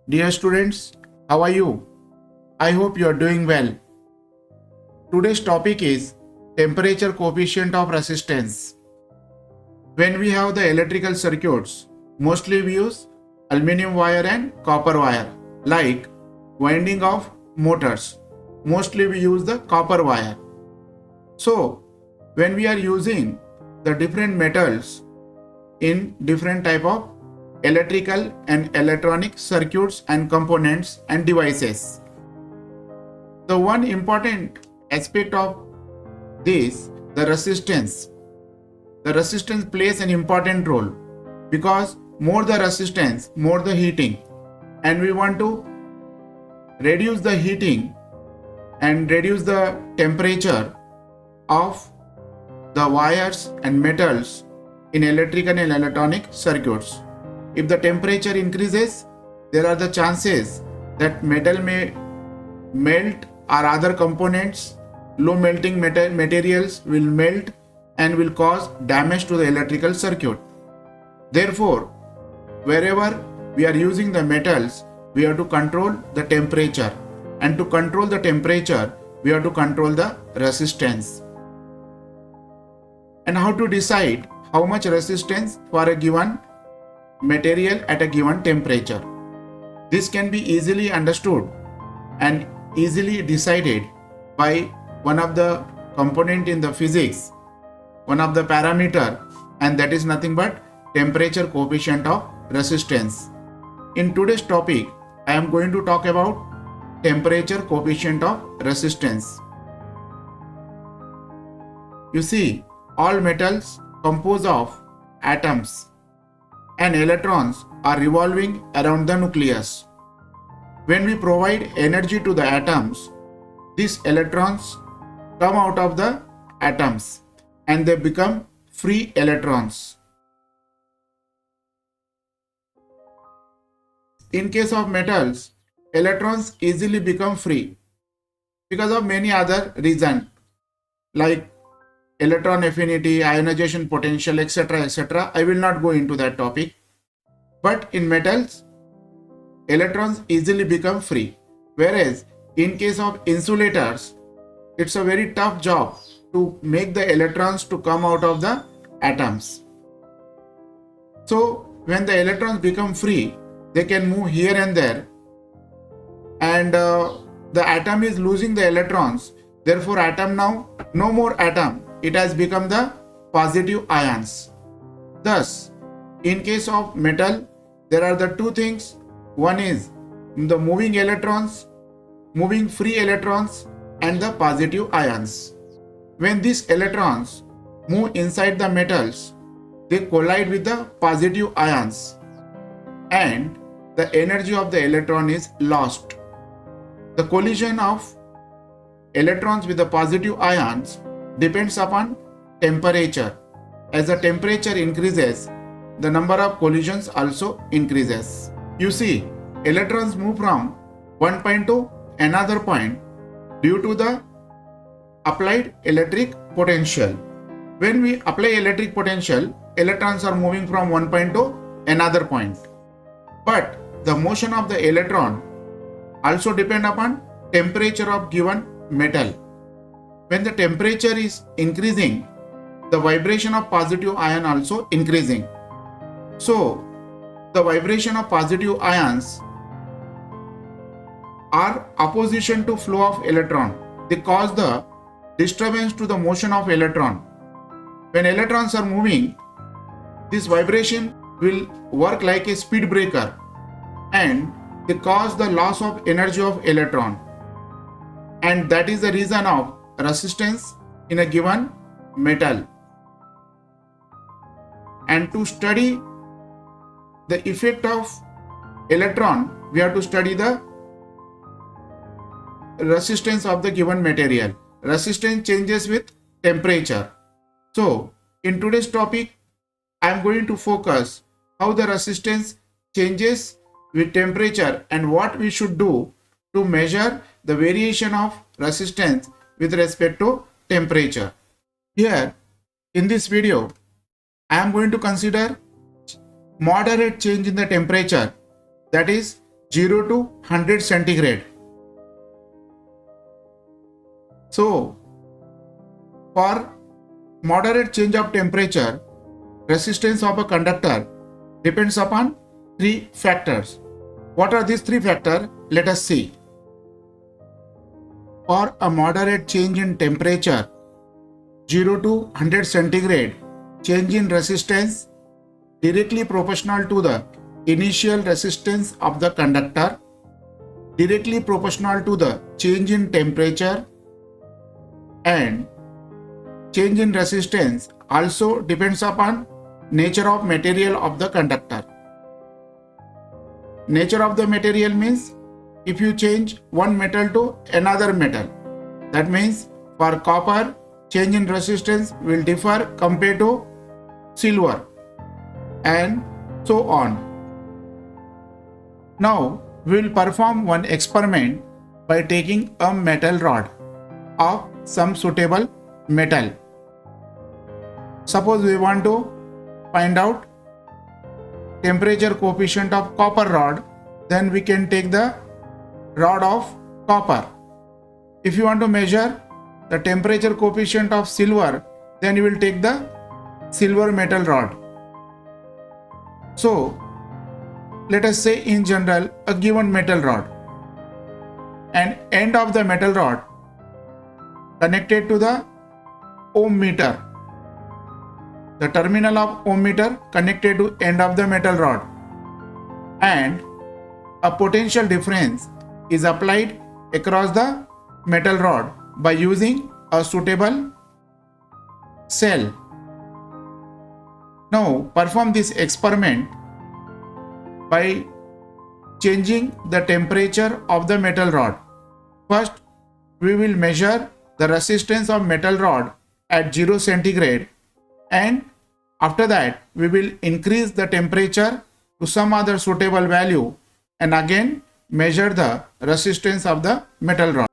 Dear students, how are you? I hope you are doing well. Today's topic is temperature coefficient of resistance. When we have the electrical circuits, mostly we use aluminum wire and copper wire. Like winding of motors, mostly we use the copper wire. So, when we are using the different metals in different type of electrical and electronic circuits and components and devices. The one important aspect of this, the resistance. The resistance plays an important role because more the resistance, more the heating, and we want to reduce the heating and reduce the temperature of the wires and metals in electrical and electronic circuits. If the temperature increases, there are the chances that metal may melt or other components, low melting materials will melt and will cause damage to the electrical circuit. Therefore, wherever we are using the metals, we have to control the temperature, and to control the temperature, we have to control the resistance. And how to decide how much resistance for a given material at a given temperature. This can be easily understood and easily decided by one of the component in the physics, one of the parameter, and that is nothing but temperature coefficient of resistance. In today's topic, I am going to talk about temperature coefficient of resistance. You see, all metals composed of atoms and electrons are revolving around the nucleus. When we provide energy to the atoms, these electrons come out of the atoms and they become free electrons. In case of metals, electrons easily become free because of many other reasons like electron affinity, ionization potential, etc. I will not go into that topic. But in metals, electrons easily become free. Whereas in case of insulators, it's a very tough job to make the electrons to come out of the atoms. So when the electrons become free, they can move here and there, and the atom is losing the electrons. Therefore, atom now no more atom. It has become the positive ions. Thus, in case of metal, there are the two things. One is the moving electrons, moving free electrons, and the positive ions. When these electrons move inside the metals, they collide with the positive ions, and the energy of the electron is lost. The collision of electrons with the positive ions depends upon temperature. As the temperature increases, the number of collisions also increases. You see, electrons move from one point to another point due to the applied electric potential. When we apply electric potential, electrons are moving from one point to another point. But the motion of the electron also depends upon temperature of given metal. When the temperature is increasing, the vibration of positive ion also increasing. So, the vibration of positive ions are opposition to flow of electron. They cause the disturbance to the motion of electron. When electrons are moving, this vibration will work like a speed breaker and they cause the loss of energy of electron. And that is the reason of resistance in a given metal. And to study the effect of electron, we have to study the resistance of the given material. Resistance changes with temperature. So, in today's topic, I am going to focus how the resistance changes with temperature and what we should do to measure the variation of resistance with respect to temperature. Here, in this video, I am going to consider moderate change in the temperature, that is 0 to 100 centigrade. So, for moderate change of temperature, resistance of a conductor depends upon three factors. What are these three factors? Let us see. For a moderate change in temperature, 0 to 100 centigrade, change in resistance directly proportional to the initial resistance of the conductor, directly proportional to the change in temperature, and change in resistance also depends upon nature of material of the conductor. Nature of the material means if you change one metal to another metal, that means for copper, change in resistance will differ compared to silver, and so on. Now we will perform one experiment by taking a metal rod of some suitable metal. Suppose we want to find out temperature coefficient of copper rod, then we can take the rod of copper. If you want to measure the temperature coefficient of silver, then you will take the silver metal rod. So let us say in general a given metal rod, and end of the metal rod connected to the ohm meter, the terminal of ohm meter connected to end of the metal rod, and a potential difference is applied across the metal rod by using a suitable cell. Now perform this experiment by changing the temperature of the metal rod. First, we will measure the resistance of metal rod at 0 centigrade, and after that we will increase the temperature to some other suitable value and again measure the resistance of the metal rod.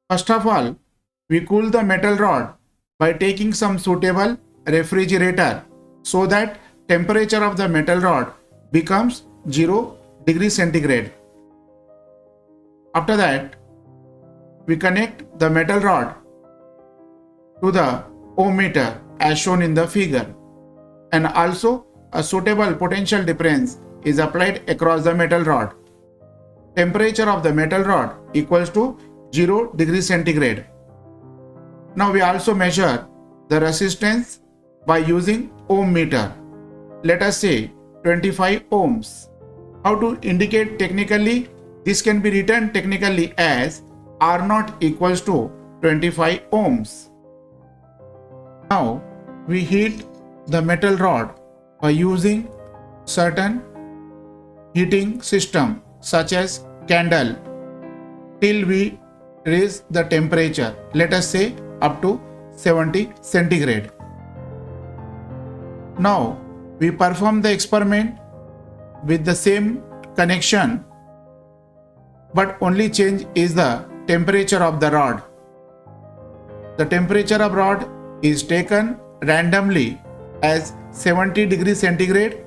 First of all, we cool the metal rod by taking some suitable refrigerator so that temperature of the metal rod becomes 0 degree centigrade. After that, we connect the metal rod to the ohm meter as shown in the figure, and also a suitable potential difference is applied across the metal rod. Temperature of the metal rod equals to 0 degree centigrade. Now we also measure the resistance by using ohm meter. Let us say 25 ohms. How to indicate technically? This can be written technically as R0 equals to 25 ohms. Now we heat the metal rod by using certain heating system such as candle till we raise the temperature, let us say up to 70 centigrade. Now we perform the experiment with the same connection, but only change is the temperature of the rod. The temperature of rod is taken randomly as 70 degrees centigrade,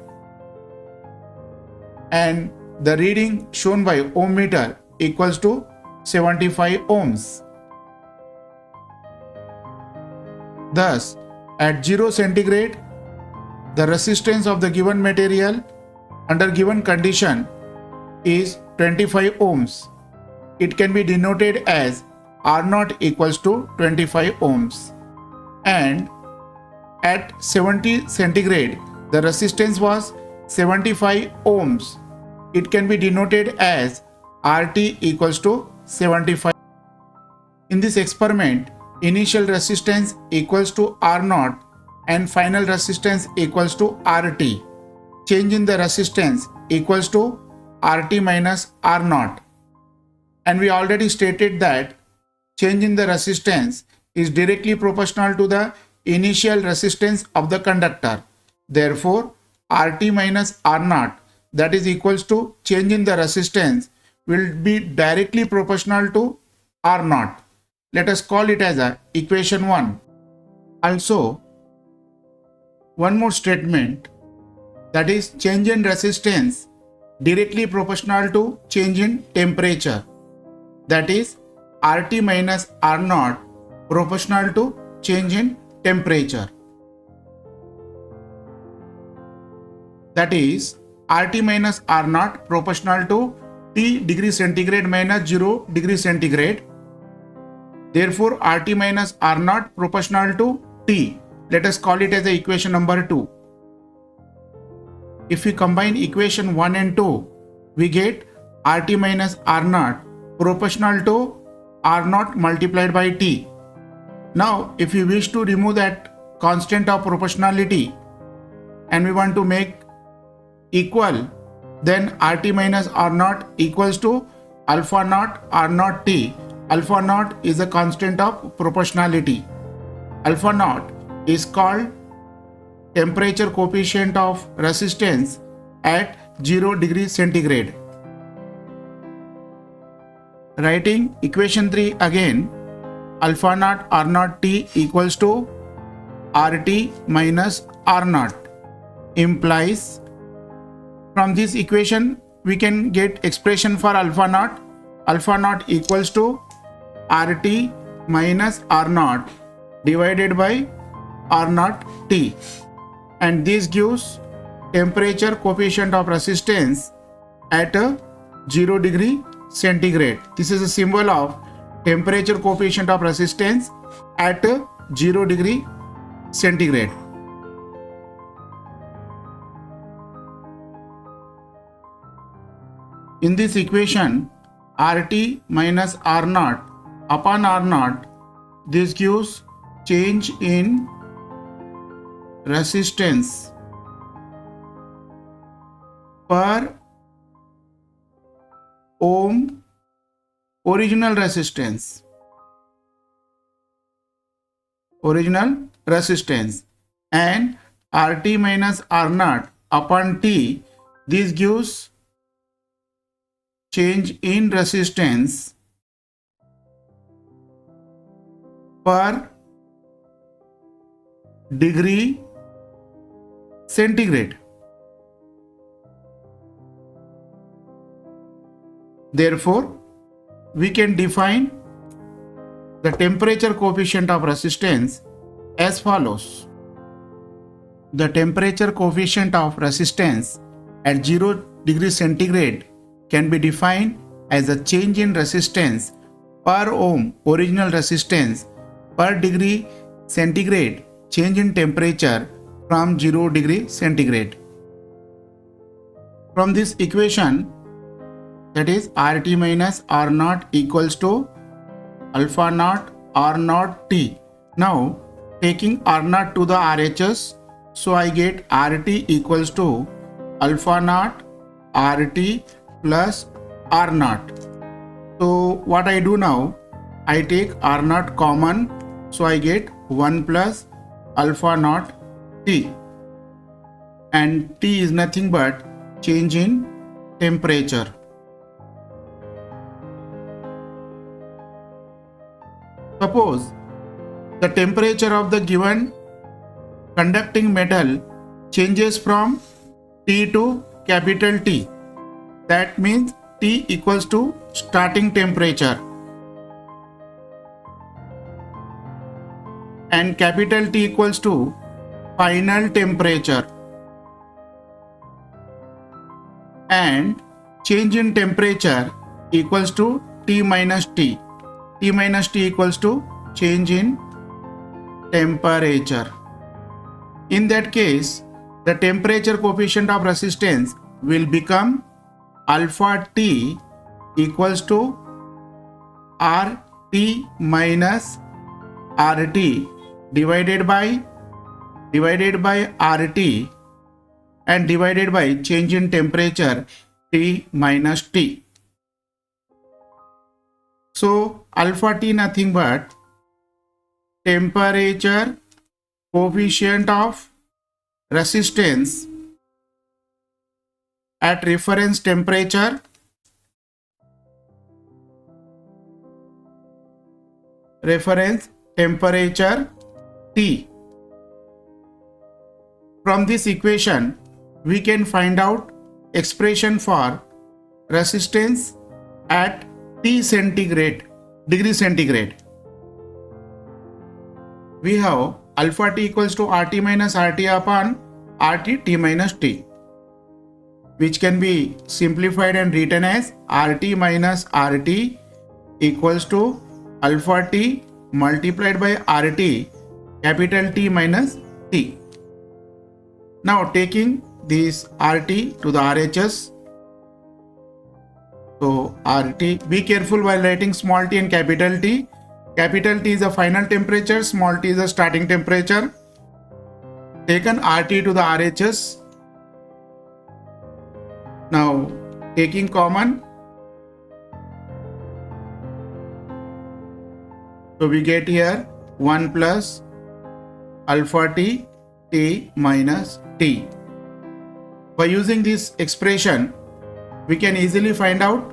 and the reading shown by ohm meter equals to 75 ohms. Thus, at 0 centigrade, the resistance of the given material under given condition is 25 ohms. It can be denoted as R0 equals to 25 ohms. And at 70 centigrade, the resistance was 75 ohms. It can be denoted as RT equals to 75. In this experiment, initial resistance equals to R0 and final resistance equals to RT. Change in the resistance equals to RT minus R0. And we already stated that change in the resistance is directly proportional to the initial resistance of the conductor. Therefore, RT minus R0, that is equals to change in the resistance, will be directly proportional to R0. Let us call it as a equation 1. Also, one more statement, that is change in resistance directly proportional to change in temperature. That is RT minus R naught proportional to change in temperature. That is RT minus R naught proportional to T degree centigrade minus 0 degree centigrade. Therefore, RT minus R naught proportional to T. Let us call it as the equation number 2. If we combine equation 1 and 2, we get RT minus R naught proportional to R naught multiplied by T. Now, if we wish to remove that constant of proportionality and we want to make equal, then RT minus R naught equals to alpha naught R naught T. Alpha naught is a constant of proportionality. Alpha naught is called temperature coefficient of resistance at 0 degree centigrade. Writing equation 3 again, alpha naught R naught T equals to RT minus R naught implies, from this equation we can get expression for alpha naught. Alpha naught equals to RT minus R naught divided by R naught T, and this gives temperature coefficient of resistance at a 0 degree centigrade. This is a symbol of temperature coefficient of resistance at a 0 degree centigrade. In this equation, RT minus R naught upon R naught, this gives change in resistance per ohm original resistance, and RT minus R naught upon T, this gives change in resistance per degree centigrade. Therefore, we can define the temperature coefficient of resistance as follows. The temperature coefficient of resistance at 0 degree centigrade can be defined as a change in resistance per ohm original resistance per degree centigrade change in temperature from 0 degree centigrade. From this equation, that is RT minus R naught equals to alpha naught R naught T. Now taking R naught to the RHS, so I get RT equals to alpha naught RT plus R naught. So what I do now, I take R naught common, so I get 1 plus alpha naught T, and T is nothing but change in temperature. Suppose the temperature of the given conducting metal changes from T to capital T. That means T equals to starting temperature and capital T equals to final temperature, and change in temperature equals to T minus T. T minus T equals to change in temperature. In that case, the temperature coefficient of resistance will become alpha T equals to RT minus RT divided by RT and divided by change in temperature T minus T. So alpha T nothing but temperature coefficient of resistance at reference temperature T. From this equation we can find out expression for resistance at T centigrade, degree centigrade. We have alpha T equals to RT minus RT upon RT T minus T, which can be simplified and written as RT minus RT equals to alpha T multiplied by RT capital T minus T. Now taking this RT to the RHS. So RT, be careful while writing small t and capital T. Capital T is the final temperature, small t is the starting temperature. Taken RT to the RHS. Now taking common. So we get here 1 plus alpha T, T minus T. By using this expression, we can easily find out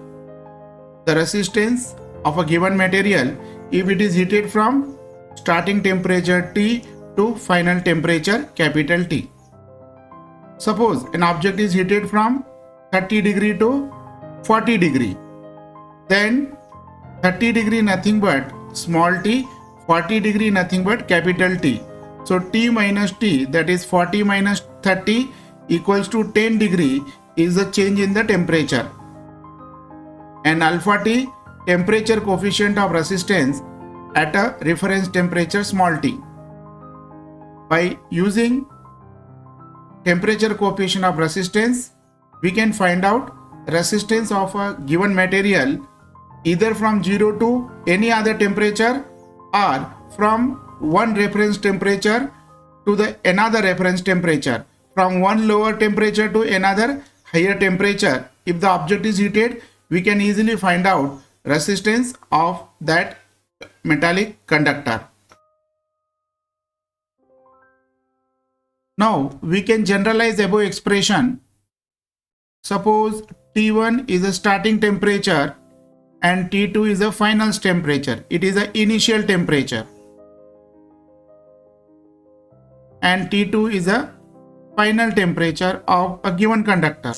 the resistance of a given material if it is heated from starting temperature T to final temperature capital T. Suppose an object is heated from 30 degree to 40 degree. Then 30 degree nothing but small t, 40 degree nothing but capital T. So T minus T, that is 40 minus 30 equals to 10 degree is the change in the temperature. And alpha T, temperature coefficient of resistance at a reference temperature small t. By using temperature coefficient of resistance, we can find out resistance of a given material either from 0 to any other temperature or from one reference temperature to the another reference temperature, from one lower temperature to another higher temperature. If the object is heated, we can easily find out resistance of that metallic conductor. Now we can generalize above expression. Suppose T1 is a starting temperature and T2 is a final temperature. It is the initial temperature. And T2 is a final temperature of a given conductor.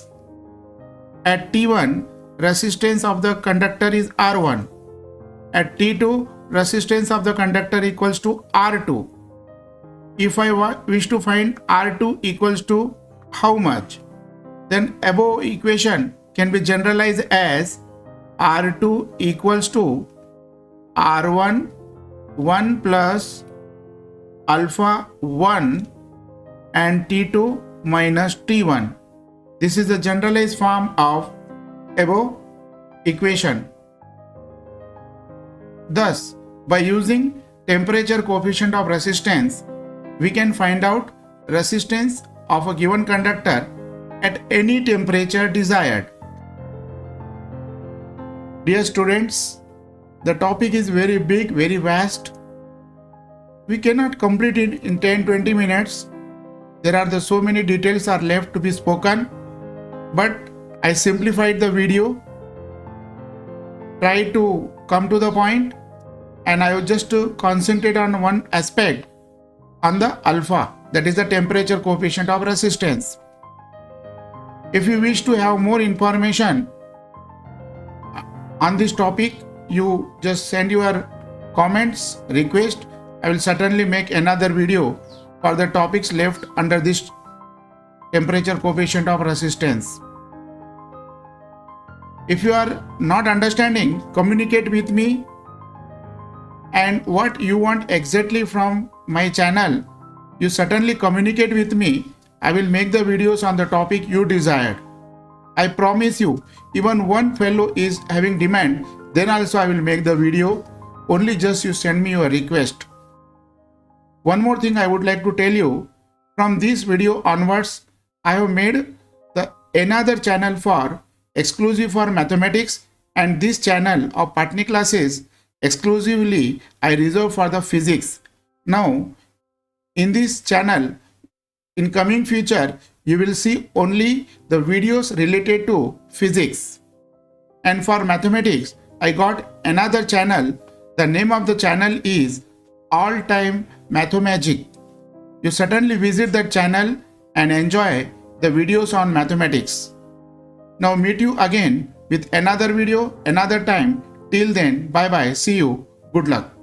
At T1, resistance of the conductor is R1. At T2, resistance of the conductor equals to R2. If I wish to find R2 equals to how much, then above equation can be generalized as R2 equals to R1 1 plus alpha 1 and T2 minus T1. This is the generalized form of above equation. Thus, by using temperature coefficient of resistance, we can find out resistance of a given conductor at any temperature desired. Dear students, the topic is very big, very vast. We cannot complete it in 10-20 minutes. There are so many details are left to be spoken, but I simplified the video, try to come to the point, and I will just concentrate on one aspect, on the alpha, that is the temperature coefficient of resistance. If you wish to have more information on this topic, you just send your comments, request. I will certainly make another video for the topics left under this temperature coefficient of resistance. If you are not understanding, communicate with me, and what you want exactly from my channel, you certainly communicate with me. I will make the videos on the topic you desired. I promise you, even one fellow is having demand, then also I will make the video. Only just you send me your request. One more thing I would like to tell you, from this video onwards, I have made another channel for exclusive for mathematics, and this channel of Patni classes exclusively I reserve for the physics. Now, in this channel, in coming future, you will see only the videos related to physics. And for mathematics, I got another channel. The name of the channel is All Time Mathemagic. You certainly visit that channel and enjoy the videos on mathematics. Now meet you again with another video another time. Till then, bye bye. See you. Good luck.